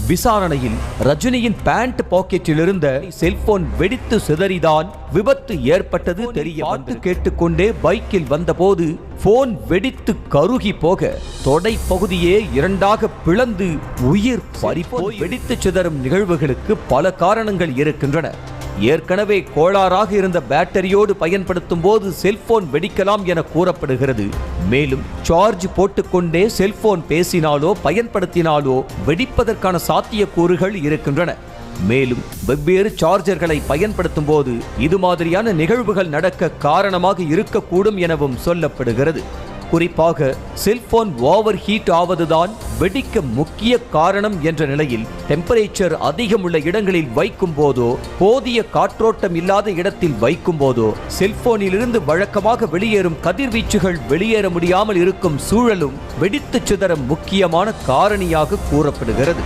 விசாரணையில் ரஜினியின் பேண்ட் பாக்கெட்டில் இருந்த செல்போன் வெடித்து சிதறிதான் விபத்து ஏற்பட்டது தெரிய வந்து கேட்டுக்கொண்டே பைக்கில் வந்தபோது போன் வெடித்து கருகி போக தொடை பகுதியே இரண்டாக பிளந்து உயிர் பறிப்போய் வெடித்து சிதறும் நிகழ்வுகளுக்கு பல காரணங்கள் இருக்கின்றன. ஏற்கனவே கோளாறாக இருந்த பேட்டரியோடு பயன்படுத்தும் போது செல்போன் வெடிக்கலாம் என கூறப்படுகிறது. மேலும் சார்ஜ் போட்டுக்கொண்டே செல்போன் பேசினாலோ பயன்படுத்தினாலோ வெடிப்பதற்கான சாத்தியக்கூறுகள் இருக்கின்றன. மேலும் வெவ்வேறு சார்ஜர்களை பயன்படுத்தும் போது இது மாதிரியான நிகழ்வுகள் நடக்க காரணமாக இருக்கக்கூடும் எனவும் சொல்லப்படுகிறது. குறிப்பாக செல்போன் ஓவர் ஹீட் ஆவதுதான் வெடிக்க முக்கிய காரணம் என்ற நிலையில் டெம்பரேச்சர் அதிகம் உள்ள இடங்களில் வைக்கும் போதோ போதிய காற்றோட்டம் இல்லாத இடத்தில் வைக்கும் போதோ செல்போனிலிருந்து வழக்கமாக வெளியேறும் கதிர்வீச்சுகள் வெளியேற முடியாமல் இருக்கும் சூழலும் வெடித்து சிதற முக்கியமான காரணியாக கூறப்படுகிறது.